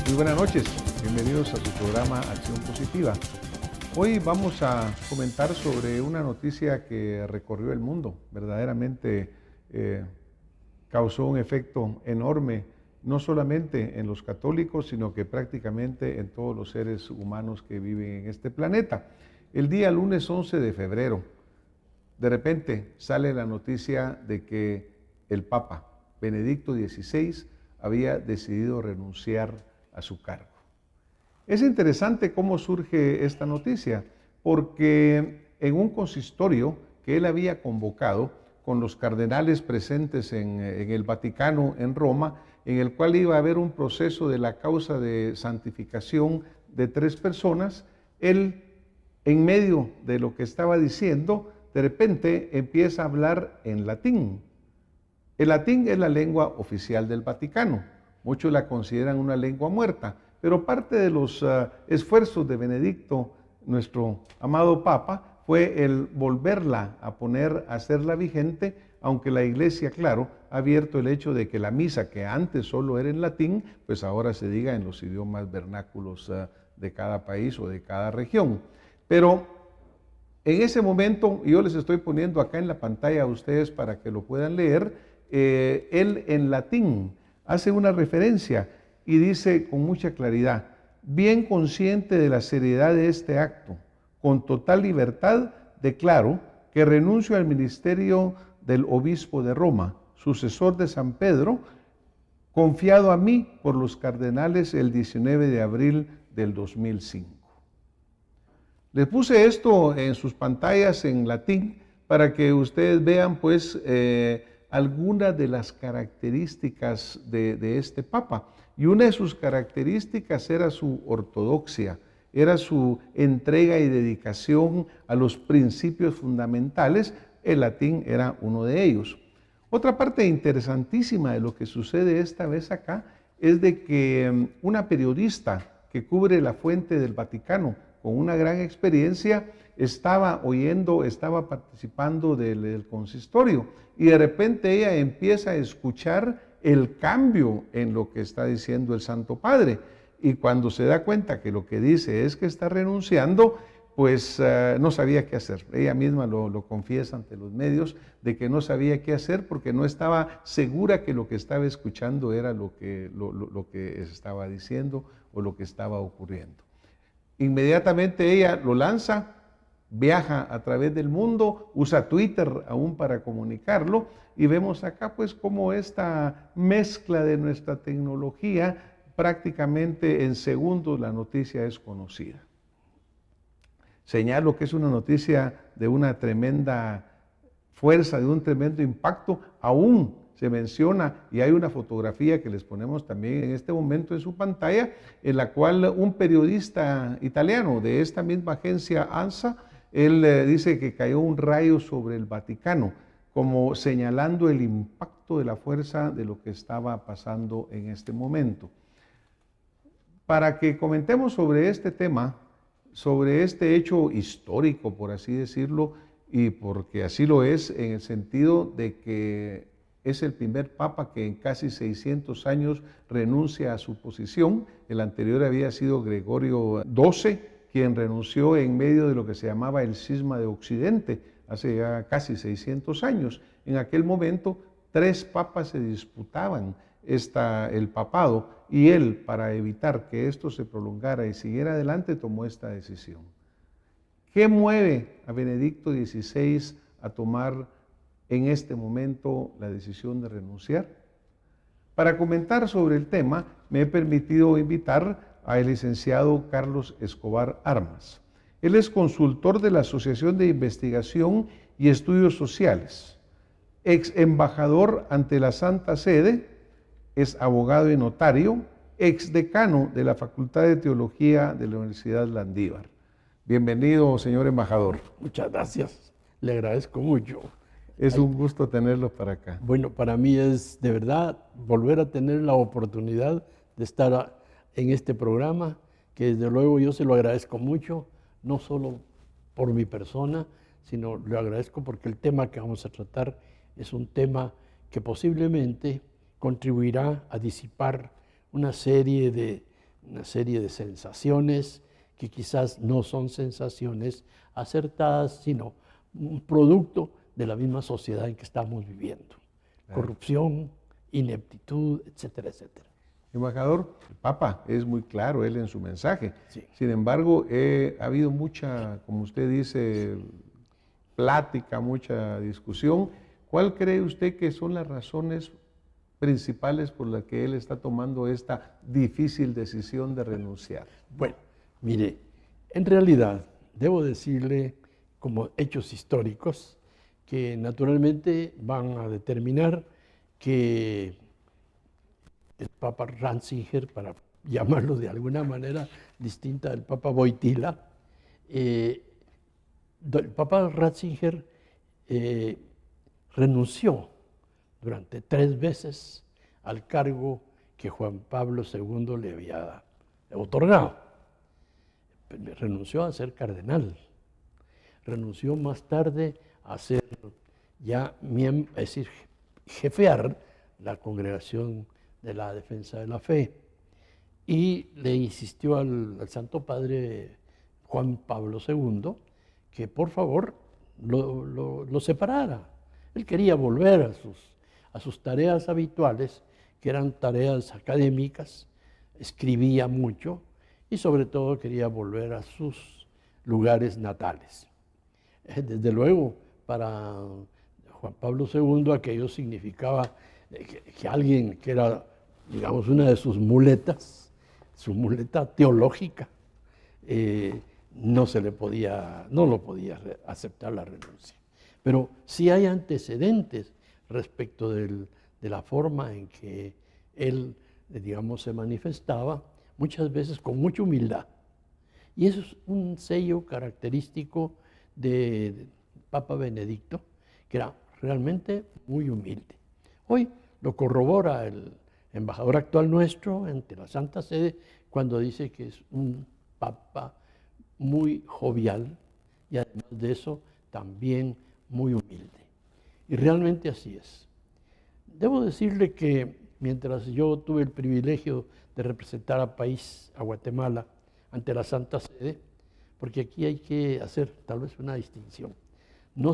Muy buenas noches, bienvenidos a su programa Acción Positiva. Hoy vamos a comentar sobre una noticia que recorrió el mundo, verdaderamente causó un efecto enorme, no solamente en los católicos, sino que prácticamente en todos los seres humanos que viven en este planeta. El día lunes 11 de febrero, de repente sale la noticia de que el Papa Benedicto XVI había decidido renunciar a su cargo. Es interesante cómo surge esta noticia, porque en un consistorio que él había convocado con los cardenales presentes en el Vaticano, en Roma, en el cual iba a haber un proceso de la causa de santificación de 3 personas, él, en medio de lo que estaba diciendo, de repente empieza a hablar en latín. El latín es la lengua oficial del Vaticano. Muchos la consideran una lengua muerta, pero parte de los esfuerzos de Benedicto, nuestro amado Papa, fue el volverla a poner, a hacerla vigente, aunque la Iglesia, claro, ha abierto el hecho de que la misa, que antes solo era en latín, pues ahora se diga en los idiomas vernáculos de cada país o de cada región. Pero en ese momento, yo les estoy poniendo acá en la pantalla a ustedes para que lo puedan leer, él en latín hace una referencia y dice con mucha claridad: bien consciente de la seriedad de este acto, con total libertad declaro que renuncio al ministerio del obispo de Roma, sucesor de San Pedro, confiado a mí por los cardenales el 19 de abril del 2005. Les puse esto en sus pantallas en latín para que ustedes vean pues algunas de las características de este Papa. Y una de sus características era su ortodoxia, era su entrega y dedicación a los principios fundamentales. El latín era uno de ellos. Otra parte interesantísima de lo que sucede esta vez acá es de que una periodista que cubre la fuente del Vaticano con una gran experiencia estaba oyendo, estaba participando del consistorio y de repente ella empieza a escuchar el cambio en lo que está diciendo el Santo Padre. Y cuando se da cuenta que lo que dice es que está renunciando, pues no sabía qué hacer. Ella misma lo confiesa ante los medios, de que no sabía qué hacer porque no estaba segura que lo que estaba escuchando era lo que estaba diciendo o lo que estaba ocurriendo. Inmediatamente ella lo lanza, viaja a través del mundo, usa Twitter aún para comunicarlo, y vemos acá pues cómo esta mezcla de nuestra tecnología, prácticamente en segundos la noticia es conocida. Señalo que es una noticia de una tremenda fuerza, de un tremendo impacto. Aún se menciona, y hay una fotografía que les ponemos también en este momento en su pantalla, en la cual un periodista italiano de esta misma agencia ANSA, él dice que cayó un rayo sobre el Vaticano, como señalando el impacto de la fuerza de lo que estaba pasando en este momento. Para que comentemos sobre este tema, sobre este hecho histórico, por así decirlo, y porque así lo es, en el sentido de que es el primer papa que en casi 600 años renuncia a su posición. El anterior había sido Gregorio XII, quien renunció en medio de lo que se llamaba el cisma de Occidente, hace ya casi 600 años. En aquel momento 3 papas se disputaban el papado, y él, para evitar que esto se prolongara y siguiera adelante, tomó esta decisión. ¿Qué mueve a Benedicto XVI a tomar en este momento la decisión de renunciar? Para comentar sobre el tema, me he permitido invitar al licenciado Carlos Escobar Armas. Él es consultor de la Asociación de Investigación y Estudios Sociales, ex embajador ante la Santa Sede, es abogado y notario, ex decano de la Facultad de Teología de la Universidad Landívar. Bienvenido, señor embajador. Muchas gracias, le agradezco mucho. Es un gusto tenerlo para acá. Bueno, para mí es de verdad volver a tener la oportunidad de estar en este programa, que desde luego yo se lo agradezco mucho, no solo por mi persona, sino lo agradezco porque el tema que vamos a tratar es un tema que posiblemente contribuirá a disipar una serie una serie de sensaciones que quizás no son sensaciones acertadas, sino un producto de la misma sociedad en que estamos viviendo. Corrupción, ineptitud, etcétera, etcétera. Embajador, el Papa es muy claro él en su mensaje. Sí. Sin embargo, ha habido mucha, como usted dice, plática, mucha discusión. ¿Cuál cree usted que son las razones principales por las que él está tomando esta difícil decisión de renunciar? Bueno, mire, en realidad debo decirle como hechos históricos que naturalmente van a determinar que el Papa Ratzinger, para llamarlo de alguna manera distinta del Papa Wojtyla, el Papa Ratzinger renunció durante 3 veces al cargo que Juan Pablo II le había otorgado. Renunció a ser cardenal, renunció más tarde a ser ya miembro, es decir, jefear la congregación de la defensa de la fe, y le insistió al Santo Padre Juan Pablo II que por favor lo separara. Él quería volver a sus tareas habituales, que eran tareas académicas, escribía mucho y sobre todo quería volver a sus lugares natales. Desde luego, para Juan Pablo II aquello significaba que alguien que era, digamos, una de sus muletas, su muleta teológica, no lo podía aceptar la renuncia. Pero sí hay antecedentes respecto de la forma en que él, digamos, se manifestaba, muchas veces con mucha humildad. Y eso es un sello característico de Papa Benedicto, que era realmente muy humilde. Hoy lo corrobora el embajador actual nuestro ante la Santa Sede cuando dice que es un papa muy jovial y además de eso también muy humilde. Y realmente así es. Debo decirle que mientras yo tuve el privilegio de representar al país, a Guatemala, ante la Santa Sede, porque aquí hay que hacer tal vez una distinción. No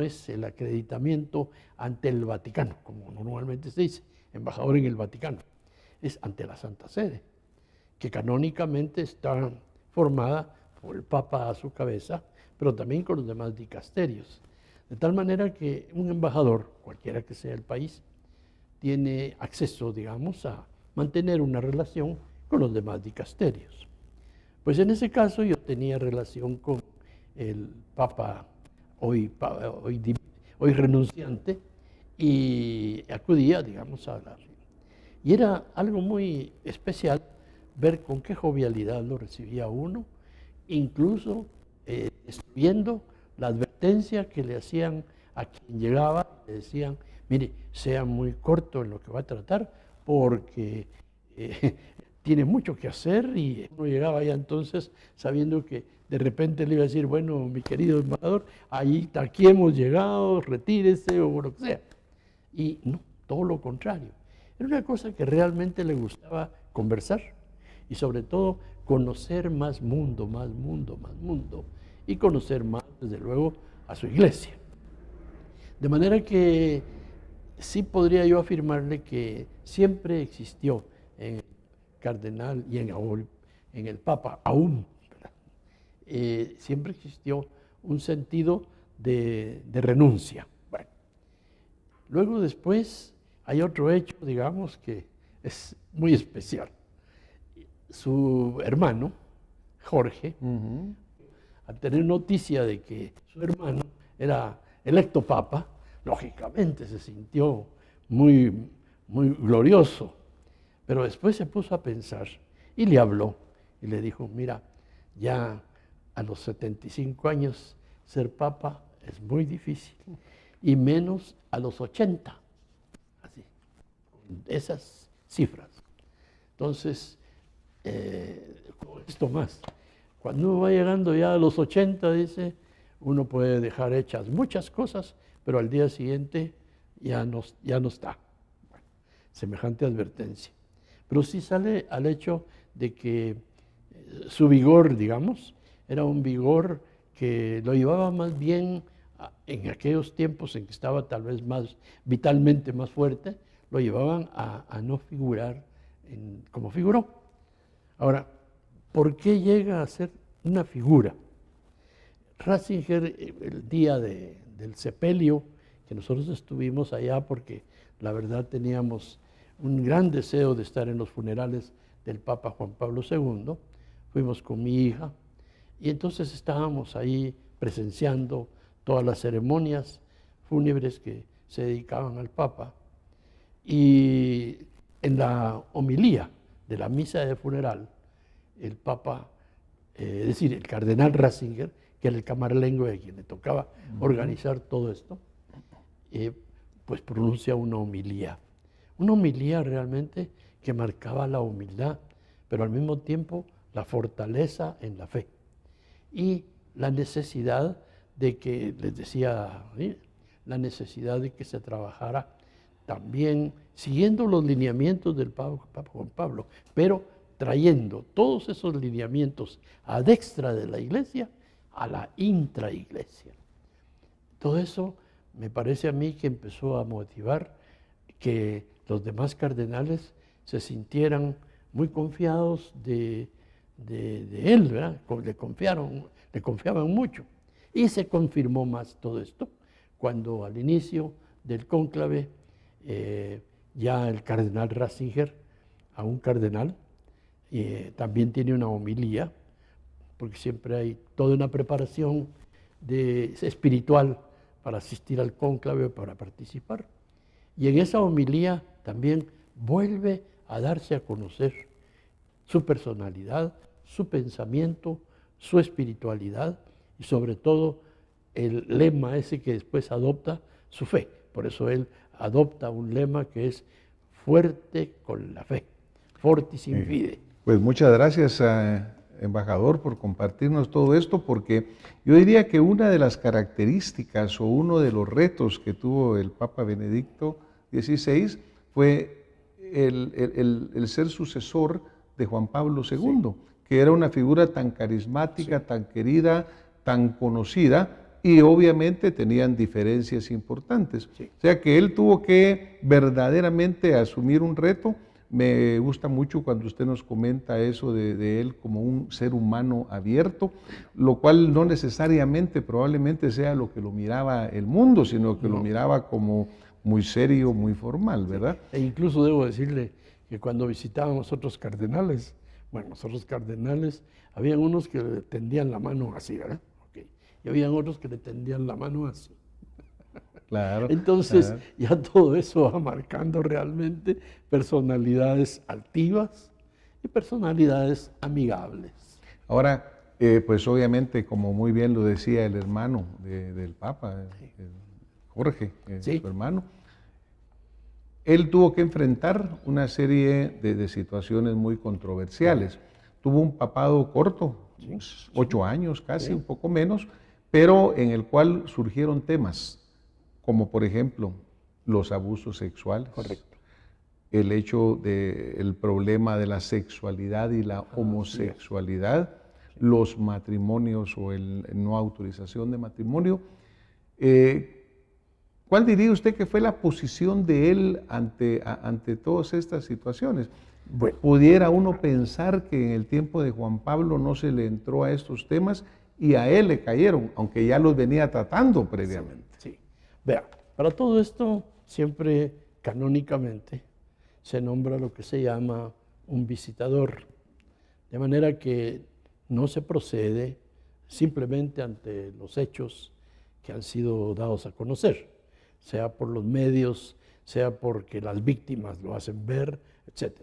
es el acreditamiento ante el Vaticano, como normalmente se dice, embajador en el Vaticano. Es ante la Santa Sede, que canónicamente está formada por el Papa a su cabeza, pero también con los demás dicasterios. De tal manera que un embajador, cualquiera que sea el país, tiene acceso, digamos, a mantener una relación con los demás dicasterios. Pues en ese caso yo tenía relación con el Papa hoy renunciante, y acudía, digamos, a hablar. Y era algo muy especial ver con qué jovialidad lo recibía uno, incluso viendo la advertencia que le hacían a quien llegaba, le decían, mire, sea muy corto en lo que va a tratar, porque tiene mucho que hacer, y uno llegaba ya entonces sabiendo que de repente le iba a decir, bueno, mi querido embajador, aquí hemos llegado, retírese o lo que sea. Y no, todo lo contrario. Era una cosa que realmente le gustaba conversar y sobre todo conocer más mundo, más mundo, más mundo, y conocer más, desde luego, a su iglesia. De manera que sí podría yo afirmarle que siempre existió en el cardenal y en el Papa, aún, siempre existió un sentido de renuncia. Bueno, luego después hay otro hecho, digamos, que es muy especial. Su hermano, Jorge, al tener noticia de que su hermano era electo papa, lógicamente se sintió muy, muy glorioso. Pero después se puso a pensar y le habló y le dijo, mira, ya a los 75 años ser papa es muy difícil, y menos a los 80, así, esas cifras. Entonces, esto más, cuando uno va llegando ya a los 80, dice, uno puede dejar hechas muchas cosas, pero al día siguiente ya no está. Bueno, semejante advertencia. pero sí sale al hecho de que su vigor, digamos, era un vigor que lo llevaba más bien en aquellos tiempos en que estaba tal vez más vitalmente más fuerte, lo llevaban a no figurar como figuró. Ahora, ¿por qué llega a ser una figura? Ratzinger, el día del sepelio, que nosotros estuvimos allá porque la verdad teníamos un gran deseo de estar en los funerales del Papa Juan Pablo II, fuimos con mi hija y entonces estábamos ahí presenciando todas las ceremonias fúnebres que se dedicaban al Papa. Y en la homilía de la misa de funeral, el Papa, es decir, el cardenal Ratzinger, que era el camarlengo de quien le tocaba organizar todo esto, pues pronuncia una homilía realmente que marcaba la humildad, pero al mismo tiempo la fortaleza en la fe y la necesidad de que, les decía, ¿sí?, la necesidad de que se trabajara también siguiendo los lineamientos del Papa Juan Pablo, pero trayendo todos esos lineamientos ad extra de la Iglesia a la intraiglesia. Todo eso me parece a mí que empezó a motivar que los demás cardenales se sintieran muy confiados de él, ¿verdad? Le confiaban mucho. Y se confirmó más todo esto cuando al inicio del cónclave ya el cardenal Ratzinger, a un cardenal, también tiene una homilía, porque siempre hay toda una preparación espiritual para asistir al cónclave, para participar. Y en esa homilía también vuelve a darse a conocer su personalidad, su pensamiento, su espiritualidad y sobre todo el lema ese que después adopta, su fe. Por eso él adopta un lema que es fuerte con la fe, fortis in fide. Pues muchas gracias, embajador, por compartirnos todo esto, porque yo diría que una de las características o uno de los retos que tuvo el Papa Benedicto XVI fue el ser sucesor de Juan Pablo II, sí, que era una figura tan carismática, sí, tan querida, tan conocida, y obviamente tenían diferencias importantes. Sí. O sea que él tuvo que verdaderamente asumir un reto. Me gusta mucho cuando usted nos comenta eso de él como un ser humano abierto, lo cual no necesariamente probablemente sea lo que lo miraba el mundo, sino que lo miraba como muy serio, muy formal, ¿verdad? E incluso debo decirle que cuando visitábamos otros cardenales, habían unos que le tendían la mano así, ¿verdad? Y habían otros que le tendían la mano así. Claro. Entonces, claro, ya todo eso va marcando realmente personalidades altivas y personalidades amigables. Ahora, pues obviamente, como muy bien lo decía el hermano del Papa, Jorge, sí, su hermano, él tuvo que enfrentar una serie de situaciones muy controversiales. Tuvo un papado corto, sí, 8 años casi, sí, un poco menos, pero en el cual surgieron temas, como por ejemplo los abusos sexuales, correcto, el hecho del problema de la sexualidad y la homosexualidad, sí, los matrimonios o el no autorización de matrimonio. ¿Cuál diría usted que fue la posición de él ante todas estas situaciones? Bueno, pudiera uno pensar que en el tiempo de Juan Pablo no se le entró a estos temas y a él le cayeron, aunque ya los venía tratando previamente. Sí, sí. Vea, para todo esto siempre canónicamente se nombra lo que se llama un visitador, de manera que no se procede simplemente ante los hechos que han sido dados a conocer, sea por los medios, sea porque las víctimas lo hacen ver, etc.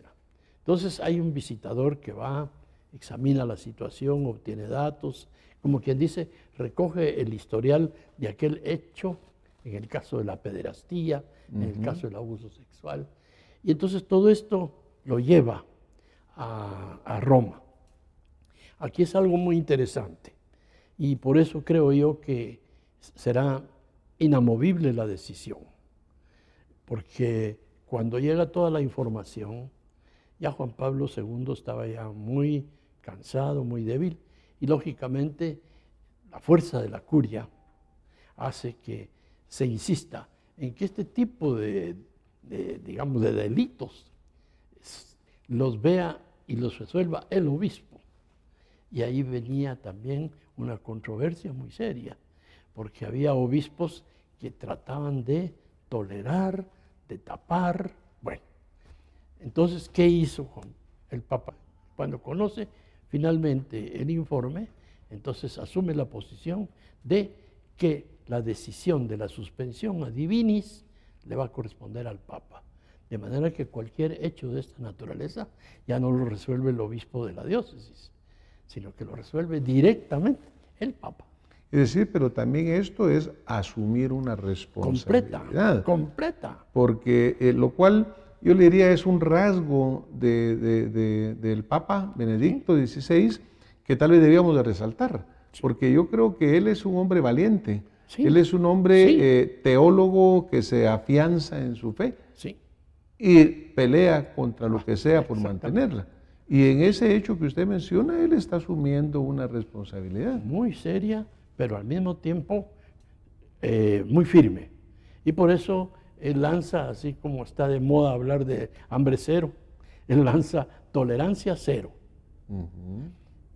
Entonces hay un visitador que va, examina la situación, obtiene datos, como quien dice, recoge el historial de aquel hecho, en el caso de la pederastía, en el caso del abuso sexual. Y entonces todo esto lo lleva a Roma. Aquí es algo muy interesante y por eso creo yo que será inamovible la decisión, porque cuando llega toda la información Ya Juan Pablo II estaba ya muy cansado, muy débil, y lógicamente la fuerza de la curia hace que se insista en que este tipo digamos, de delitos los vea y los resuelva el obispo. Y ahí venía también una controversia muy seria, porque había obispos que trataban de tolerar, de tapar. Bueno, entonces, ¿qué hizo el Papa? Cuando conoce finalmente el informe, entonces asume la posición de que la decisión de la suspensión a divinis le va a corresponder al Papa. De manera que cualquier hecho de esta naturaleza ya no lo resuelve el obispo de la diócesis, sino que lo resuelve directamente el Papa. Es decir, pero también esto es asumir una responsabilidad. Completa. Porque lo cual yo le diría es un rasgo del Papa Benedicto XVI que tal vez debíamos de resaltar. Sí. Porque yo creo que él es un hombre valiente. Sí. Él es un hombre teólogo que se afianza en su fe. Sí. Y pelea contra lo que sea por mantenerla. Y en ese hecho que usted menciona, él está asumiendo una responsabilidad. Muy seria, pero al mismo tiempo muy firme. Y por eso él lanza, así como está de moda hablar de hambre cero, él lanza tolerancia cero.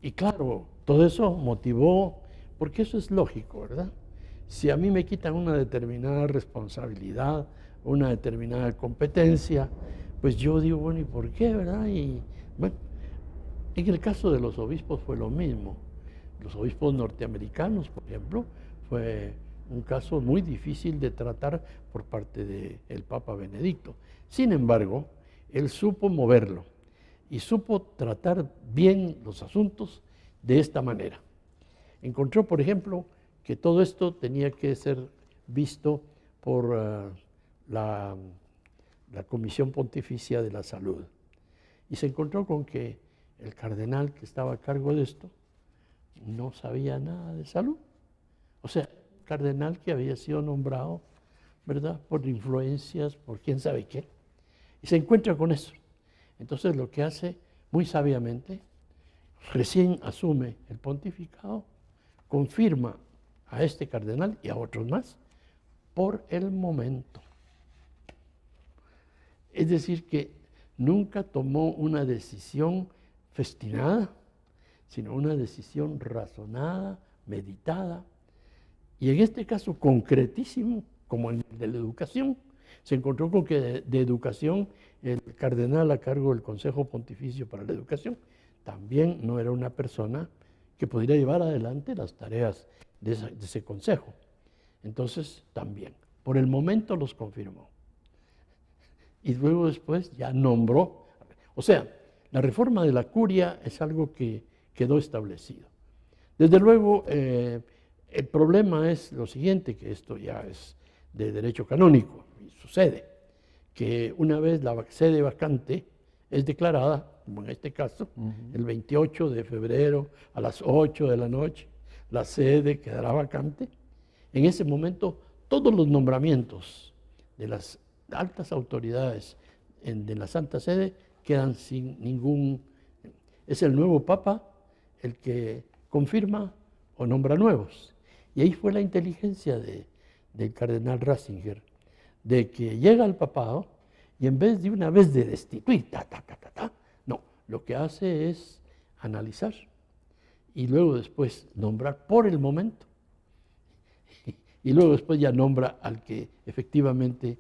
Y claro, todo eso motivó, porque eso es lógico, ¿verdad? Si a mí me quitan una determinada responsabilidad, una determinada competencia, pues yo digo, bueno, ¿y por qué, verdad? Y bueno, en el caso de los obispos fue lo mismo. Los obispos norteamericanos, por ejemplo, fue un caso muy difícil de tratar por parte del Papa Benedicto. Sin embargo, él supo moverlo y supo tratar bien los asuntos de esta manera. Encontró, por ejemplo, que todo esto tenía que ser visto por la Comisión Pontificia de la Salud. Y se encontró con que el cardenal que estaba a cargo de esto no sabía nada de salud. O sea, cardenal que había sido nombrado, ¿verdad?, por influencias, por quién sabe qué. Y se encuentra con eso. Entonces lo que hace, muy sabiamente, recién asume el pontificado, confirma a este cardenal y a otros más por el momento. Es decir, que nunca tomó una decisión festinada, sino una decisión razonada, meditada, y en este caso concretísimo, como en el de la educación, se encontró con que de educación el cardenal a cargo del Consejo Pontificio para la Educación también no era una persona que pudiera llevar adelante las tareas de ese consejo. Entonces, también, por el momento los confirmó. Y luego después ya nombró. O sea, la reforma de la curia es algo que quedó establecido. Desde luego, el problema es lo siguiente, que esto ya es de derecho canónico, y sucede que una vez la sede vacante es declarada, como en este caso, el 28 de febrero a las 8 de la noche, la sede quedará vacante. En ese momento, todos los nombramientos de las altas autoridades de la Santa Sede quedan sin ningún... Es el nuevo Papa el que confirma o nombra nuevos. Y ahí fue la inteligencia del cardenal Ratzinger, de que llega al papado y en vez de una vez de destituir, no, lo que hace es analizar y luego después nombrar por el momento. Y luego después ya nombra al que efectivamente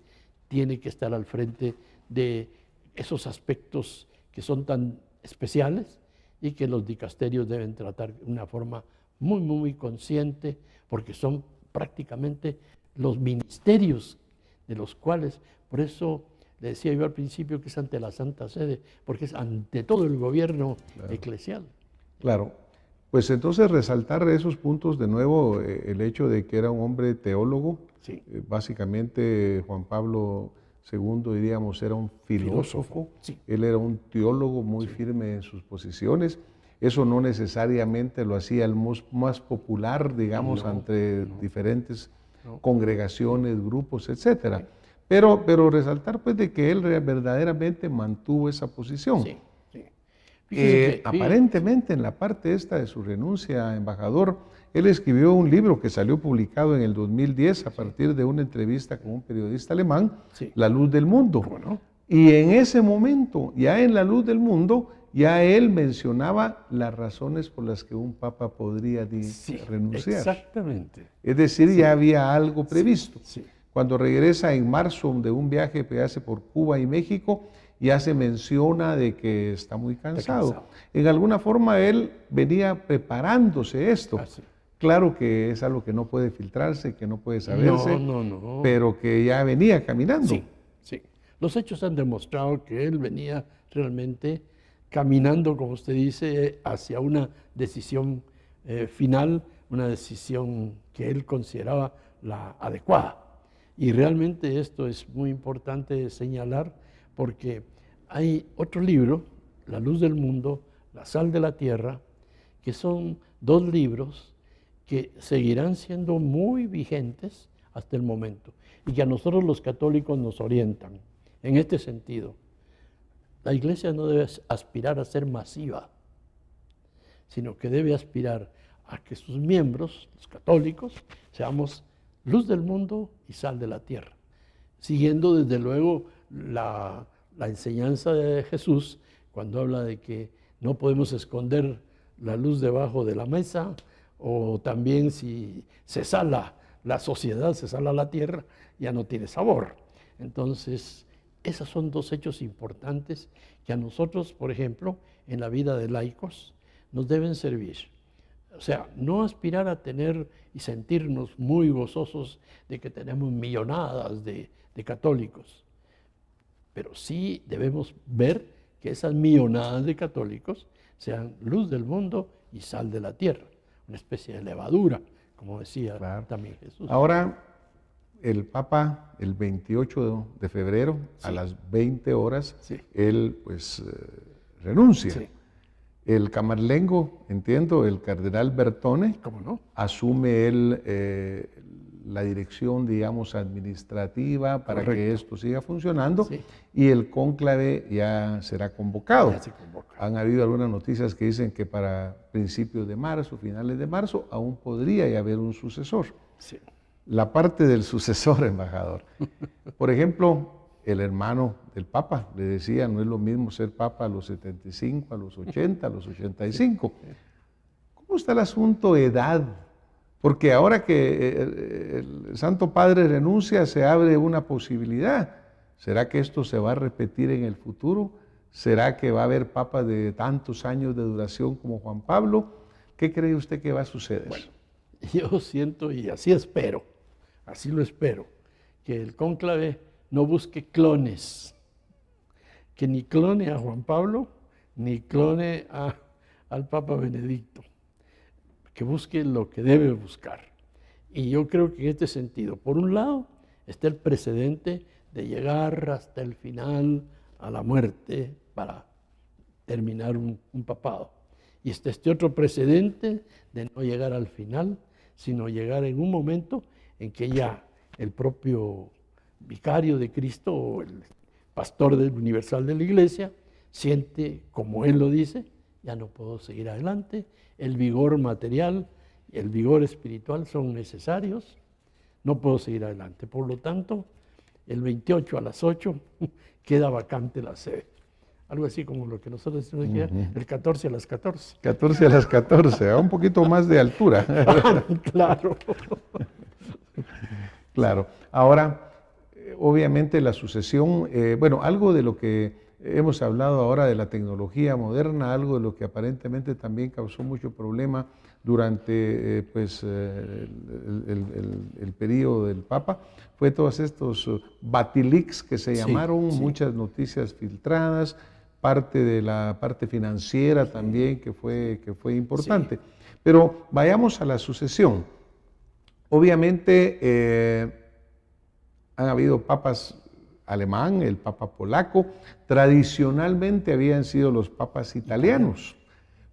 tiene que estar al frente de esos aspectos que son tan especiales y que los dicasterios deben tratar de una forma muy, muy consciente, porque son prácticamente los ministerios de los cuales, por eso le decía yo al principio que es ante la Santa Sede, porque es ante todo el gobierno eclesial. Claro, pues entonces resaltar esos puntos de nuevo, el hecho de que era un hombre teólogo, sí. Básicamente Juan Pablo II, diríamos, era un filósofo, sí. Él era un teólogo muy firme en sus posiciones. Eso no necesariamente lo hacía el más popular, digamos, entre diferentes congregaciones, grupos, etcétera. Pero resaltar pues de que él verdaderamente mantuvo esa posición. Sí, sí. Fíjese Aparentemente en la parte esta de su renuncia a embajador, él escribió un libro que salió publicado en el 2010 a partir de una entrevista con un periodista alemán, Sí. La Luz del Mundo. ¿Cómo no? Y en ese momento, ya en La Luz del Mundo, ya él mencionaba las razones por las que un papa podría Sí, renunciar. exactamente. Es decir, ya había algo previsto. Sí. Cuando regresa en marzo de un viaje que hace por Cuba y México, ya se menciona de que está muy cansado. En alguna forma él venía preparándose esto. Sí. Claro que es algo que no puede filtrarse, que no puede saberse, No. pero que ya venía caminando. Sí, sí. Los hechos han demostrado que él venía realmente caminando, como usted dice, hacia una decisión final, una decisión que él consideraba la adecuada. Y realmente esto es muy importante señalar porque hay otro libro, La Luz del Mundo, La Sal de la Tierra, que son dos libros que seguirán siendo muy vigentes hasta el momento y que a nosotros los católicos nos orientan en este sentido. La Iglesia no debe aspirar a ser masiva, sino que debe aspirar a que sus miembros, los católicos, seamos luz del mundo y sal de la tierra, siguiendo desde luego la enseñanza de Jesús cuando habla de que no podemos esconder la luz debajo de la mesa, o también si se sala la sociedad, se sala la tierra, ya no tiene sabor. Entonces, esos son dos hechos importantes que a nosotros, por ejemplo, en la vida de laicos, nos deben servir. O sea, no aspirar a tener y sentirnos muy gozosos de que tenemos millonadas de católicos, pero sí debemos ver que esas millonadas de católicos sean luz del mundo y sal de la tierra, una especie de levadura, como decía también Jesús. Ahora, el Papa, el 28 de febrero, a las 20 horas, él pues renuncia. Sí. El camarlengo, entiendo, el cardenal Bertone, ¿Cómo no? asume él la dirección, digamos, administrativa para que esto siga funcionando, y el cónclave ya será convocado. Ya se convoca. Han habido algunas noticias que dicen que para principios de marzo, finales de marzo, aún podría ya haber un sucesor. Sí. La parte del sucesor, embajador. Por ejemplo, el hermano del Papa le decía, no es lo mismo ser Papa a los 75, a los 80, a los 85. ¿Cómo está el asunto de edad? Porque ahora que el Santo Padre renuncia, se abre una posibilidad. ¿Será que esto se va a repetir en el futuro? ¿Será que va a haber papas de tantos años de duración como Juan Pablo? ¿Qué cree usted que va a suceder? Bueno, yo siento y así espero, así lo espero, que el cónclave no busque clones, que ni clone a Juan Pablo, ni clone al Papa Benedicto, que busque lo que debe buscar. Y yo creo que en este sentido, por un lado, está el precedente de llegar hasta el final, a la muerte, para terminar un papado. Y está este otro precedente de no llegar al final, sino llegar en un momento en que ya el propio vicario de Cristo o el pastor universal de la iglesia siente, como él lo dice, ya no puedo seguir adelante, el vigor material y el vigor espiritual son necesarios, no puedo seguir adelante. Por lo tanto, el 28 a las 8 queda vacante la sede. Algo así como lo que nosotros decimos aquí, el 14 a las 14. 14 a las 14, a un poquito más de altura. Claro. Claro. Ahora, obviamente la sucesión, bueno, algo de lo que hemos hablado ahora de la tecnología moderna, algo de lo que aparentemente también causó mucho problema durante el periodo del Papa, fue todos estos Batilix que se llamaron, muchas noticias filtradas, parte de la parte financiera también que fue importante. Sí. Pero vayamos a la sucesión. Obviamente han habido papas alemán, el papa polaco, tradicionalmente habían sido los papas italianos,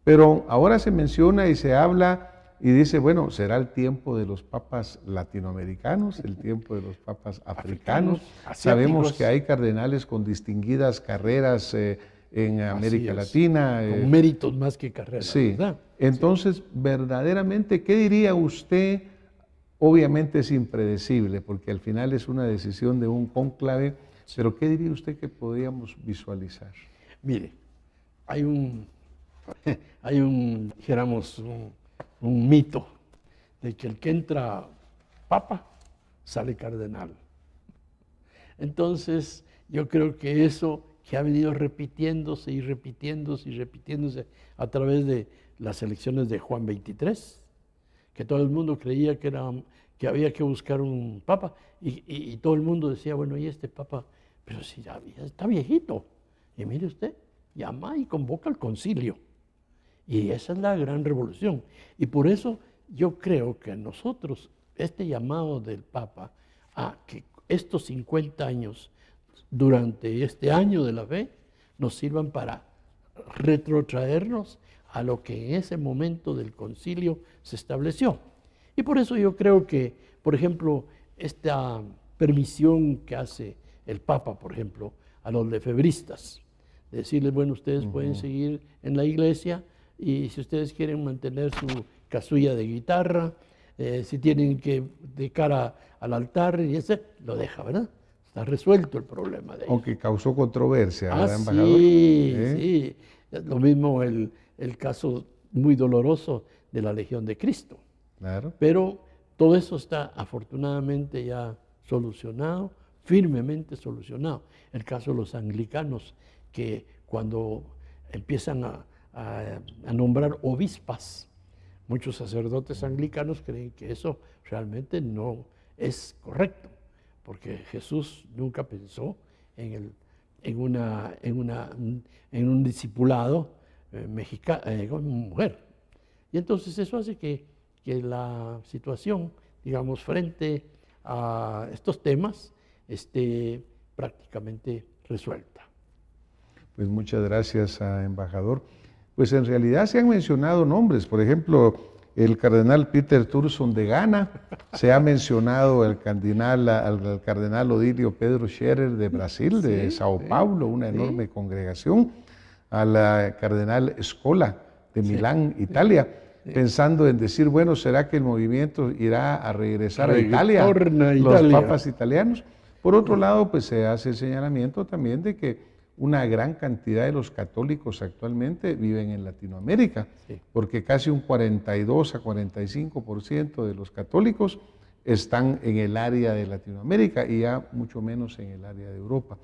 pero ahora se menciona y se habla y dice, bueno, será el tiempo de los papas latinoamericanos, el tiempo de los papas africanos. Sabemos que hay cardenales con distinguidas carreras en América Latina. Con méritos más que carreras, sí. ¿verdad? Entonces, verdaderamente, ¿qué diría usted? Obviamente es impredecible, porque al final es una decisión de un cónclave, pero ¿qué diría usted que podríamos visualizar? Mire, hay dijéramos, un mito de que el que entra papa sale cardenal. Entonces, yo creo que eso que ha venido repitiéndose y repitiéndose y repitiéndose a través de las elecciones de Juan XXIII, que todo el mundo creía que había que buscar un papa, y todo el mundo decía, bueno, ¿y este papa? Pero si ya está viejito. Y mire usted, llama y convoca al concilio. Y esa es la gran revolución. Y por eso yo creo que nosotros, este llamado del Papa a que estos 50 años, durante este año de la fe, nos sirvan para retrotraernos a lo que en ese momento del concilio se estableció. Y por eso yo creo que, por ejemplo, esta permisión que hace el Papa, por ejemplo, a los lefebristas, decirles, bueno, ustedes pueden seguir en la iglesia, y si ustedes quieren mantener su casulla de guitarra, si tienen que de cara al altar, y ese lo deja, ¿verdad? Está resuelto el problema de ellos. Aunque causó controversia, ¿verdad, embajador? Sí. Lo mismo el caso muy doloroso de la Legión de Cristo. Claro. Pero todo eso está afortunadamente ya solucionado, firmemente solucionado. El caso de los anglicanos, que cuando empiezan a nombrar obispas, muchos sacerdotes anglicanos creen que eso realmente no es correcto, porque Jesús nunca pensó en un discipulado con mujer. Y entonces eso hace que la situación, digamos, frente a estos temas esté prácticamente resuelta. Pues muchas gracias, embajador. Pues en realidad se han mencionado nombres, por ejemplo, el cardenal Peter Turson de Ghana, se ha mencionado al cardenal Odilio Pedro Scherer de Brasil, de Sao Paulo, una enorme congregación, al cardenal Scola de Milán, Italia, pensando en decir, bueno, ¿será que el movimiento irá a regresar a Italia, los papas italianos? Por otro lado, pues se hace el señalamiento también de que una gran cantidad de los católicos actualmente viven en Latinoamérica, porque casi un 42 a 45% de los católicos están en el área de Latinoamérica y ya mucho menos en el área de Europa.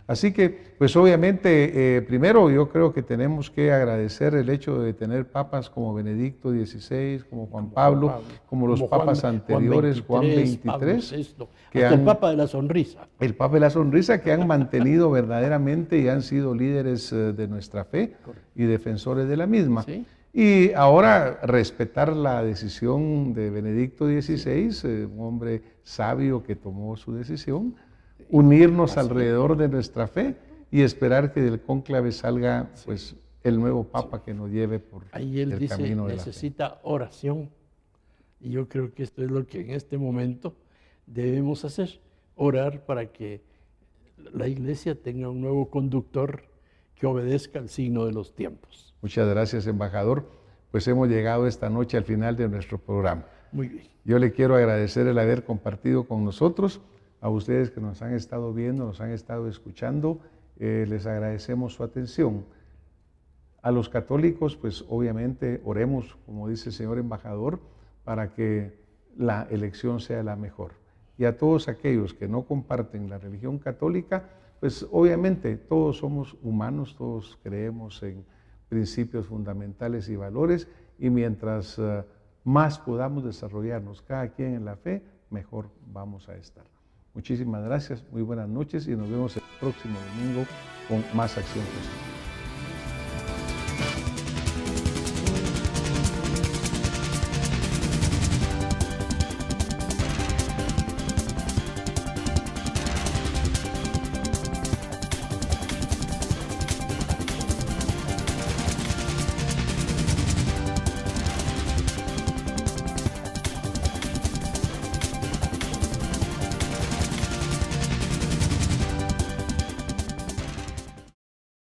Así que, pues obviamente, primero yo creo que tenemos que agradecer el hecho de tener papas como Benedicto XVI, como Juan Pablo, como los papas anteriores, Juan XXIII, el Papa de la Sonrisa. El Papa de la Sonrisa, que han mantenido verdaderamente y han sido líderes de nuestra fe y defensores de la misma. ¿Sí? Y ahora respetar la decisión de Benedicto XVI, un hombre sabio que tomó su decisión, unirnos alrededor de nuestra fe y esperar que del cónclave salga pues el nuevo Papa que nos lleve por el camino de la fe. Necesita oración, y yo creo que esto es lo que en este momento debemos hacer, orar para que la iglesia tenga un nuevo conductor que obedezca al signo de los tiempos. Muchas gracias, embajador. Pues hemos llegado esta noche al final de nuestro programa. Muy bien. Yo le quiero agradecer el haber compartido con nosotros. A ustedes que nos han estado viendo, nos han estado escuchando, les agradecemos su atención. A los católicos, pues obviamente oremos, como dice el señor embajador, para que la elección sea la mejor. Y a todos aquellos que no comparten la religión católica, pues obviamente todos somos humanos, todos creemos en principios fundamentales y valores, y mientras más podamos desarrollarnos cada quien en la fe, mejor vamos a estar. Muchísimas gracias, muy buenas noches y nos vemos el próximo domingo con más Acción Positiva.